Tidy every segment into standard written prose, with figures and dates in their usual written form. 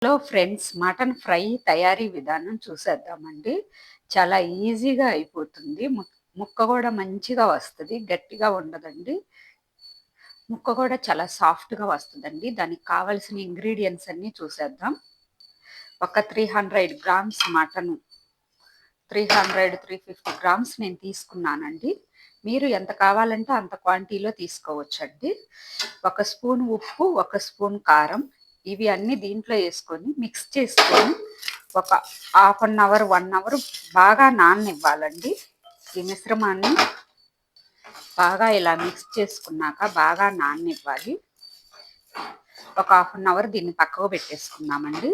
Hello friends, mutton fry తయారీ విధానం చూసేద్దామండి. చాలా ఈజీగా అయిపోతుంది. ముక్క కూడా మంచిగా వస్తుంది, గట్టిగా ఉండదండి. ముక్క కూడా చాలా సాఫ్ట్గా వస్తుందండి. దానికి కావలసిన ఇంగ్రీడియంట్స్ అన్నీ చూసేద్దాం. ఒక 300 గ్రామ్స్ మటన్, 350 గ్రామ్స్ నేను తీసుకున్నానండి. మీరు ఎంత కావాలంటే అంత క్వాంటిటీలో తీసుకోవచ్చండి. ఒక స్పూన్ ఉప్పు, ఒక స్పూన్ కారం, ఇవి అన్నీ దీంట్లో వేసుకొని మిక్స్ చేసుకొని ఒక హాఫ్ అన్ అవర్ 1 అవర్ బాగా నాననివ్వాలండి. ఈ మిశ్రమాన్ని బాగా ఇలా మిక్స్ చేసుకున్నాక బాగా నాననివ్వాలి. ఒక హాఫ్ అన్ అవర్ దీన్ని పక్కకు పెట్టేసుకున్నామండి.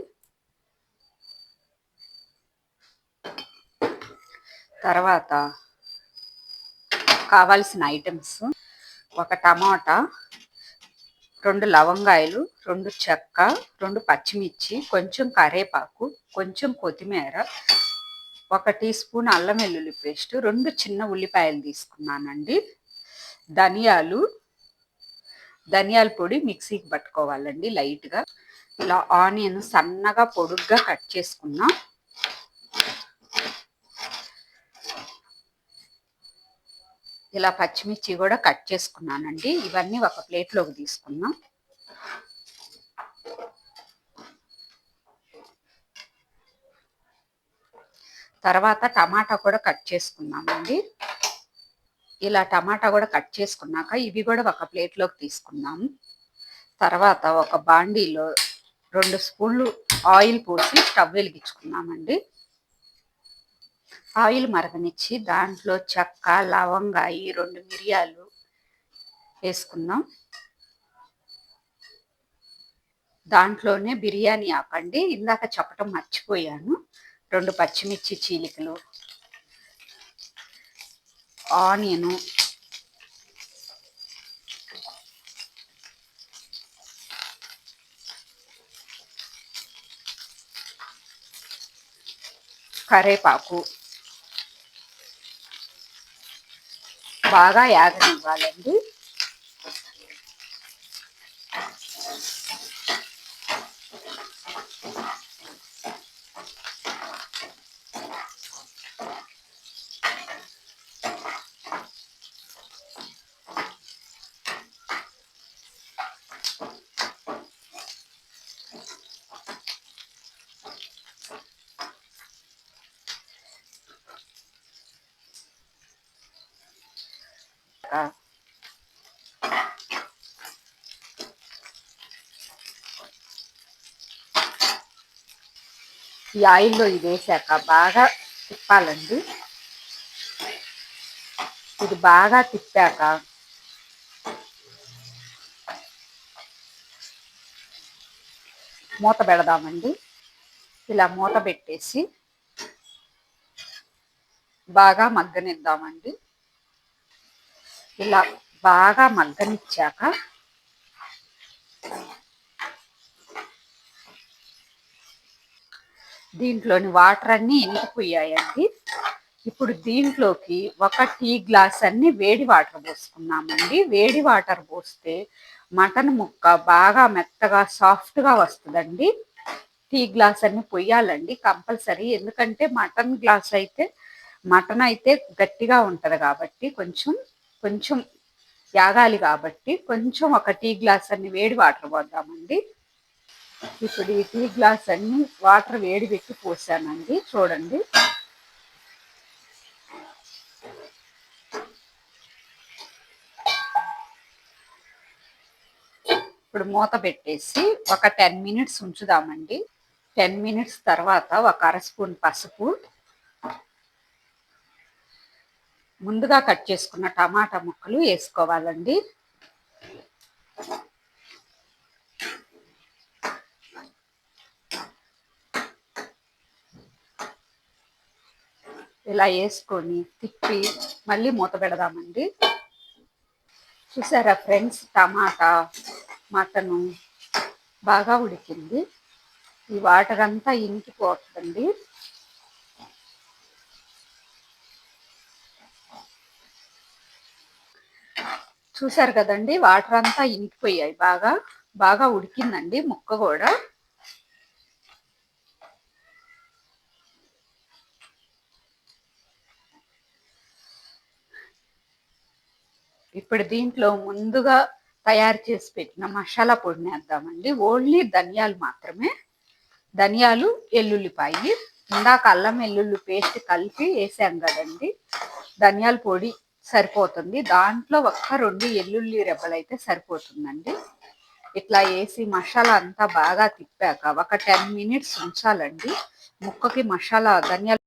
తర్వాత కావాల్సిన ఐటమ్స్: ఒక టమాటా, 2 లవంగాయలు, 2 చెక్క, 2 పచ్చిమిర్చి, కొంచెం కరేపాకు, కొంచెం కొత్తిమీర, 1 టీ స్పూన్ అల్లం వెల్లుల్లి పేస్ట్, 2 చిన్న ఉల్లిపాయలు తీసుకున్నానండి. ధనియాల పొడి మిక్సీకి పట్టుకోవాలండి లైట్గా. ఇలా ఆనియన్ సన్నగా పొడుగ్గా కట్ చేసుకున్నాం. ఇలా పచ్చిమిర్చి కూడా కట్ చేసుకున్నానండి. ఇవన్నీ ఒక ప్లేట్లోకి తీసుకున్నాం. తర్వాత టమాటా కూడా కట్ చేసుకున్నామండి. ఇలా టమాటా కూడా కట్ చేసుకున్నాక ఇవి కూడా ఒక ప్లేట్లోకి తీసుకున్నాము. తర్వాత ఒక బాండీలో 2 స్పూన్లు ఆయిల్ పోసి స్టవ్ వెలిగించుకున్నామండి. ఆయిల్ మరగనిచ్చి దాంట్లో చెక్క, లవంగాయి, 2 మిరియాలు వేసుకుందాం. దాంట్లోనే బిర్యానీ ఆకండి, ఇందాక చెప్పటం మర్చిపోయాను. 2 పచ్చిమిర్చి చీలికలు, ఆనియను, కరేపాకు బాగా యాగనివ్వాలండి. ఈ ఆయిల్లో ఇది వేసాక బాగా తిప్పాలండి. ఇది బాగా తిప్పాక మూత పెడదామండి. ఇలా మూత పెట్టేసి బాగా మగ్గనిద్దామండి. ఇలా బాగా మగ్గనిచ్చాక దీంట్లోని వాటర్ అన్నీ ఇంకిపోయాయండి. ఇప్పుడు దీంట్లోకి 1 టీ గ్లాస్ అన్ని వేడి వాటర్ పోసుకున్నామండి. వేడి వాటర్ పోస్తే మటన్ ముక్క బాగా మెత్తగా సాఫ్ట్గా వస్తుందండి. టీ గ్లాస్ అన్ని పొయ్యాలండి కంపల్సరీ. ఎందుకంటే మటన్ అయితే గట్టిగా ఉంటుంది కాబట్టి కొంచెం యాగాలి కాబట్టి కొంచెం 1 టీ గ్లాస్ అన్ని వేడి వాటర్ పోద్దామండి. ఇప్పుడు ఈ టీ గ్లాస్ అన్ని వాటర్ వేడి పెట్టి పోసానండి. చూడండి, ఇప్పుడు మూత పెట్టేసి ఒక 10 మినిట్స్ ఉంచుదామండి. 10 మినిట్స్ తర్వాత 1 స్పూన్ పసుపు, ముందుగా కట్ చేసుకున్న టమాటా ముక్కలు వేసుకోవాలండి. ఇలా వేసుకొని తిప్పి మళ్ళీ మూత పెడదామండి. చూసారా ఫ్రెండ్స్, టమాటా మటను బాగా ఉడికింది. ఈ వాటర్ అంతా ఇంకిపోతుందండి. చూసారు కదండి, వాటర్ అంతా ఇంకిపోయాయి. బాగా ఉడికిందండి ముక్క కూడా. ఇప్పుడు దీంట్లో ముందుగా తయారు చేసి పెట్టిన మసాలా పొడిని వేద్దామండి. ఓన్లీ ధనియాలు మాత్రమే. ధనియాలు, ఎల్లుల్లిపాయి, ఇందాక అల్లం వెల్లుల్లి పేస్ట్ కలిపి వేసాం కదండి. ధనియాల పొడి సరిపోతుంది. దాంట్లో ఒక్క 2 ఎల్లుల్లి రెబ్బలు అయితే సరిపోతుందండి. ఇట్లా వేసి మసాలా అంతా బాగా తిప్పాక ఒక 10 మినిట్స్ ఉంచాలండి. ముక్కకి మసాలా ధనియాల